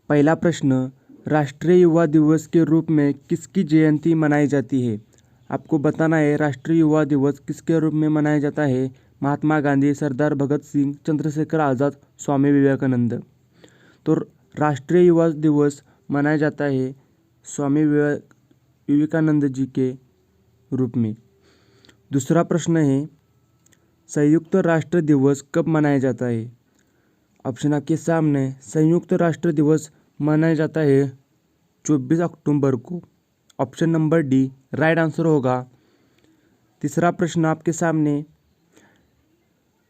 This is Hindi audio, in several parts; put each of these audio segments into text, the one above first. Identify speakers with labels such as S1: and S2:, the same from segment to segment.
S1: पहला प्रश्न, राष्ट्रीय युवा दिवस के रूप में किसकी जयंती मनाई जाती है? आपको बताना है राष्ट्रीय युवा दिवस किसके रूप में मनाया जाता है। महात्मा गांधी, सरदार भगत सिंह, चंद्रशेखर आज़ाद, स्वामी विवेकानंद। तो राष्ट्रीय युवा दिवस मनाया जाता है स्वामी विवेकानंद जी के रूप में। दूसरा प्रश्न है, संयुक्त राष्ट्र दिवस कब मनाया जाता है? ऑप्शन आपके सामने। संयुक्त राष्ट्र दिवस मनाया जाता है 24 अक्टूबर को। Option number D right answer होगा। तीसरा प्रश्न आपके सामने,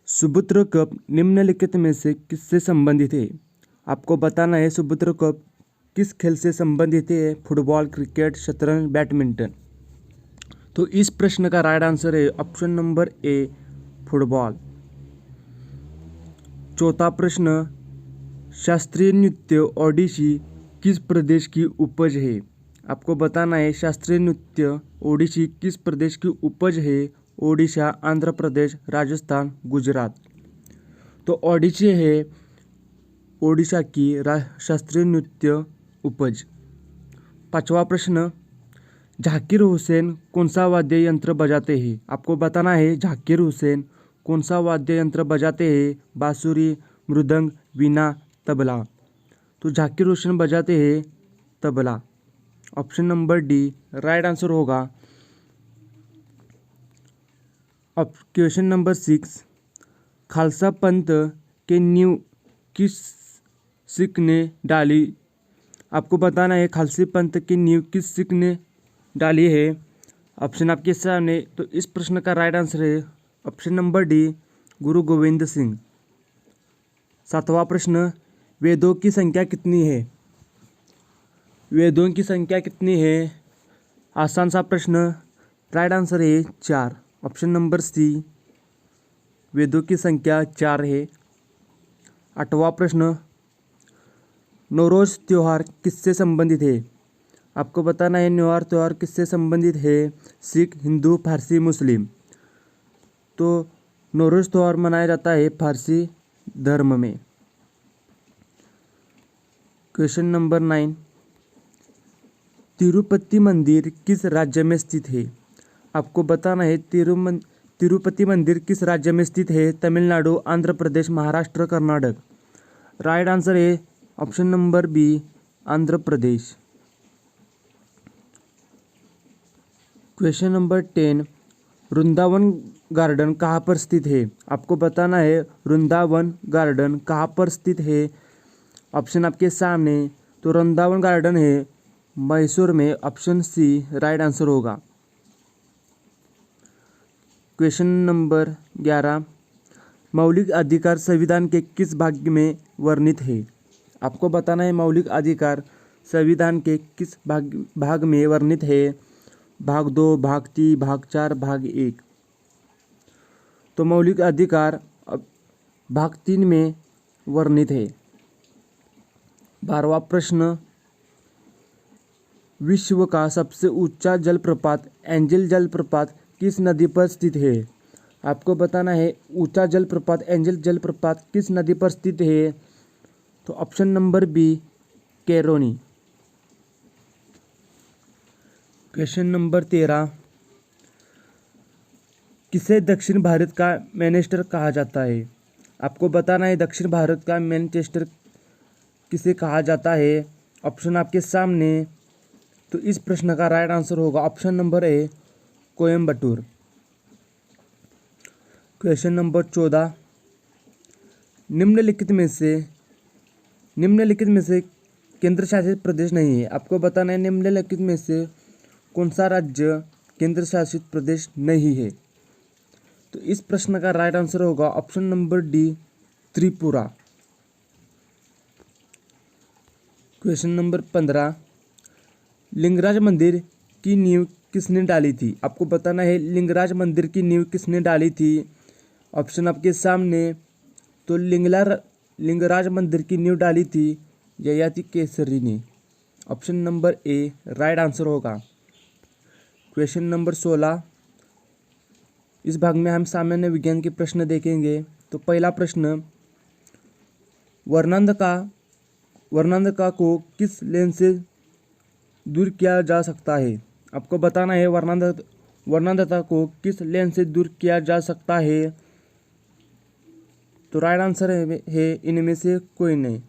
S1: सुपुत्र कप निम्नलिखित में से किससे संबंधित है? आपको बताना है सुपुत्र कप किस खेल से संबंधित है। फुटबॉल, क्रिकेट, शतरंज, बैडमिंटन। तो इस प्रश्न का राइट आंसर है ऑप्शन नंबर ए, फुटबॉल। चौथा प्रश्न, शास्त्रीय नृत्य ओडिसी किस प्रदेश की उपज है? आपको बताना है शास्त्रीय नृत्य ओडिसी किस प्रदेश की उपज है। ओडिशा, आंध्र प्रदेश, राजस्थान, गुजरात। तो ओडिसी है ओडिशा की शास्त्रीय नृत्य उपज। पांचवा प्रश्न, झाकिर हुसैन कौन सा वाद्य यंत्र बजाते हैं? आपको बताना है झाकिर हुसैन कौन सा वाद्य यंत्र बजाते हैं। बांसुरी, मृदंग, वीणा, तबला। तो झाकिर हुसैन बजाते हैं tabla. Option number D right answer होगा। क्वेश्चन नंबर 6, खालसा पंथ के नींव किस सिख ने डाली? आपको बताना है खालसी पंथ की नींव किस सिख ने डाली है। ऑप्शन आपके सामने। तो इस प्रश्न का राइट आंसर है ऑप्शन नंबर डी, गुरु गोविंद सिंह। सातवां प्रश्न, वेदों की संख्या कितनी है? वेदों की संख्या कितनी है? आसान सा प्रश्न। राइट आंसर है 4। ऑप्शन नंबर सी, वेदों की संख्या 4 है। आठवां प्रश्न, नौरोज त्यौहार किससे संबंधित है? आपको बताना है नौरोज त्यौहार किससे संबंधित है। सिख, हिंदू, फारसी, मुस्लिम। तो नौरोज त्यौहार मनाया जाता है फारसी धर्म में। क्वेश्चन नंबर 9, तिरुपति मंदिर किस राज्य में स्थित है? आपको बताना है तिरुपति मंदिर किस राज्य में स्थित है। तमिलनाडु, आंध्र प्रदेश, महाराष्ट्र, कर्नाटक। राइट आंसर है option number B, Andhra Pradesh. Question number 10, Vrindavan garden कहाँ पर स्थित है? आपको बताना है वृंदावन गार्डन कहाँ पर स्थित है। ऑप्शन आपके सामने। तो वृंदावन गार्डन है मैसूर में। ऑप्शन सी राइट आंसर होगा। क्वेश्चन नंबर 11, मौलिक अधिकार संविधान के किस भाग में वर्णित है? आपको बताना है मौलिक अधिकार संविधान के किस भाग में वर्णित है। भाग 2, भाग 3, भाग 4, भाग 1। तो मौलिक अधिकार भाग 3 में वर्णित है। 12वां प्रश्न, विश्व का सबसे ऊंचा जलप्रपात एंजल जलप्रपात किस नदी पर स्थित है? आपको बताना है ऊंचा जलप्रपात एंजल जलप्रपात किस नदी पर स्थित है। तो option number B, Caroni. Question number 13, किसे दक्षिण भारत का मैनचेस्टर कहा जाता है? आपको बताना है दक्षिण भारत का मैनचेस्टर किसे कहा जाता है। ऑप्शन आपके सामने। तो इस प्रश्न का राइट आंसर होगा option number A, Coimbatore. Question number 14, निम्नलिखित में से केंद्र शासित प्रदेश नहीं है। आपको बताना है निम्नलिखित में से कौन सा राज्य केंद्र शासित प्रदेश नहीं है। तो इस प्रश्न का राइट आंसर होगा option number D, Tripura. Question number 15, Lingaraj मंदिर की नींव किसने डाली थी? आपको बताना है लिंगराज मंदिर की नींव किसने डाली थी। ऑप्शन आपके सामने। तो लिंगराज मंदिर की नींव डाली थी ययाति केसरी ने। Option number A right answer होगा। क्वेश्चन नंबर 16, इस भाग में हम सामान्य विज्ञान के प्रश्न देखेंगे। तो पहला प्रश्न, वर्णांक का वर्णांधता को किस लेंस से दूर किया जा सकता है? आपको बताना है वर्णांधता को किस लेंस से दूर किया जा सकता है। तो राइट आंसर है इनमें से कोई नहीं।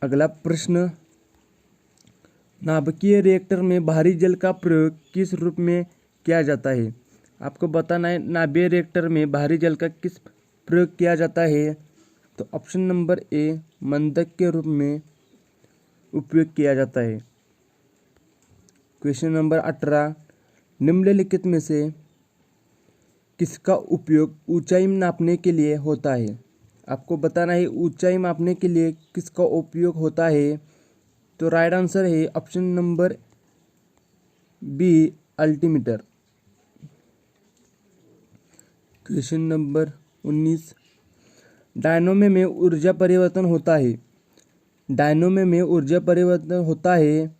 S1: अगला प्रश्न, नाभिकीय रिएक्टर में भारी जल का प्रयोग किस रूप में किया जाता है? आपको बताना है नाभिकीय रिएक्टर में भारी जल का किस प्रयोग किया जाता है। तो ऑप्शन नंबर ए, मंदक के रूप में उपयोग किया जाता है। क्वेश्चन नंबर 18, निम्नलिखित में से किसका उपयोग ऊंचाई नापने के लिए होता है? आपको बताना है ऊंचाई मापने के लिए किसका उपयोग होता है। तो राइट आंसर है option number B, altimeter. Question number 19, dynamo में ऊर्जा परिवर्तन होता है। डायनोमो में ऊर्जा परिवर्तन होता है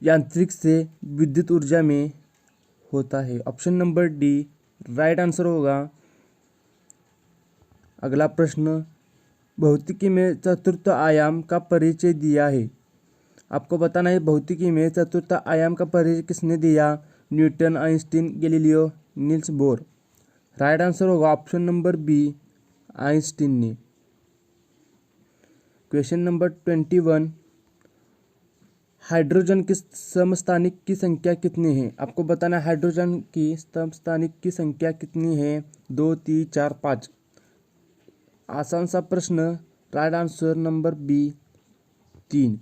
S1: यांत्रिक से विद्युत ऊर्जा में होता है। Option number D right answer होगा। अगला प्रश्न, भौतिकी में चतुर्थ आयाम का परिचय दिया है। आपको बताना है भौतिकी में चतुर्थ आयाम का परिचय किसने दिया? Newton, Einstein, Galileo, Niels Bohr. Right answer होगा ऑप्शन नंबर बी, आइंस्टीन ने। क्वेश्चन नंबर 21, हाइड्रोजन की समस्थानिक की संख्या कितनी है? आपको बताना है हाइड्रोजन की समस्थानिक की संख्या कितनी है? 2, 3, 4, 5। आसान सा प्रश्न, राइट आंसर नंबर बी, 3।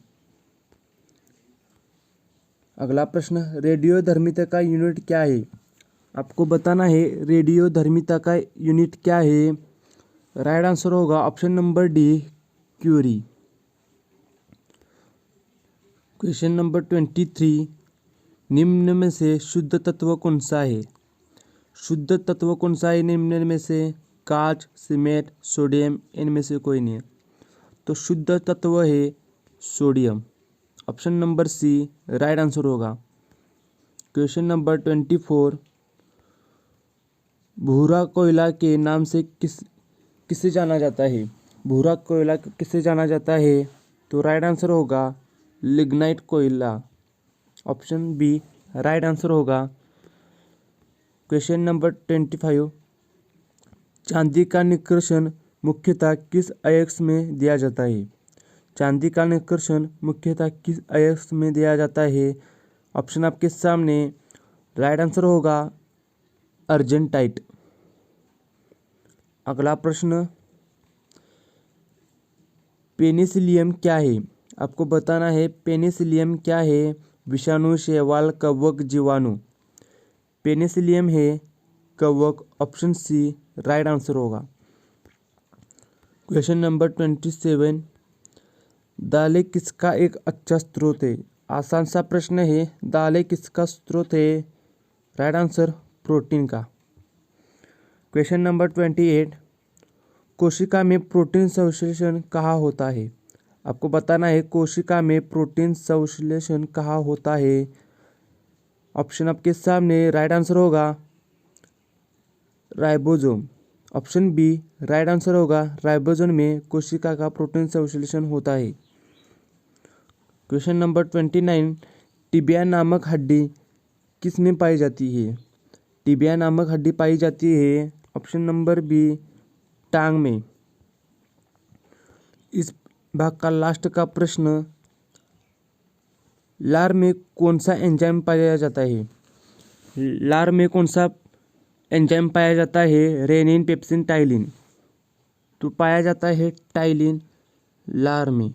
S1: अगला प्रश्न, रेडियोधर्मिता का यूनिट क्या है? आपको बताना है रेडियोधर्मिता का यूनिट क्या है। राइट आंसर होगा option number D, curie. Question number 23, निम्न में से शुद्ध तत्व कौन सा है? शुद्ध तत्व कौन सा है निम्न में से? कांच, सीमेंट, सोडियम, इनमें से कोई नहीं है। तो शुद्ध तत्व है sodium. Option number C right answer होगा। क्वेश्चन नंबर 24, भूरा कोयला के नाम से किसे जाना जाता है? भूरा कोयला किसे जाना जाता है? तो राइट आंसर होगा लिग्नाइट कोयला। ऑप्शन बी राइट आंसर होगा। क्वेश्चन नंबर 25, चांदी का निष्कर्षण मुख्यतः किस अयस्क में दिया जाता है? चांदी का निष्कर्षण मुख्यतः किस अयस्क में दिया जाता है? ऑप्शन आपके सामने, राइट आंसर होगा अर्जेंटाइट। अगला प्रश्न, पेनिसिलियम क्या है? आपको बताना है पेनिसिलियम क्या है। विषाणु, शैवाल, कवक, जीवाणु। पेनिसिलियम है कवक। ऑप्शन सी राइट आंसर होगा। क्वेश्चन नंबर 27, दालें किसका एक अच्छा स्रोत है? आसान सा प्रश्न है, दालें किसका स्रोत है? राइट आंसर प्रोटीन का। क्वेश्चन नंबर 28, कोशिका में प्रोटीन संश्लेषण कहाँ होता है? आपको बताना है कोशिका में प्रोटीन संश्लेषण कहाँ होता है। ऑप्शन आपके सामने, राइट आंसर होगा ribosome. Option B right answer होगा। राइबोसोम में कोशिका का प्रोटीन संश्लेषण होता है। क्वेश्चन नंबर 29, टिबिया नामक हड्डी किस में पाई जाती है? टिबिया नामक हड्डी पाई जाती है ऑप्शन नंबर बी, टांग में। इस भाग का लास्ट का प्रश्न, लार में कौन सा एंजाइम पाया जाता है? लार में कौन सा एंजाइम पाया जाता है? Rennin, pepsin, ptyalin. तो पाया जाता है टाइलिन लार में।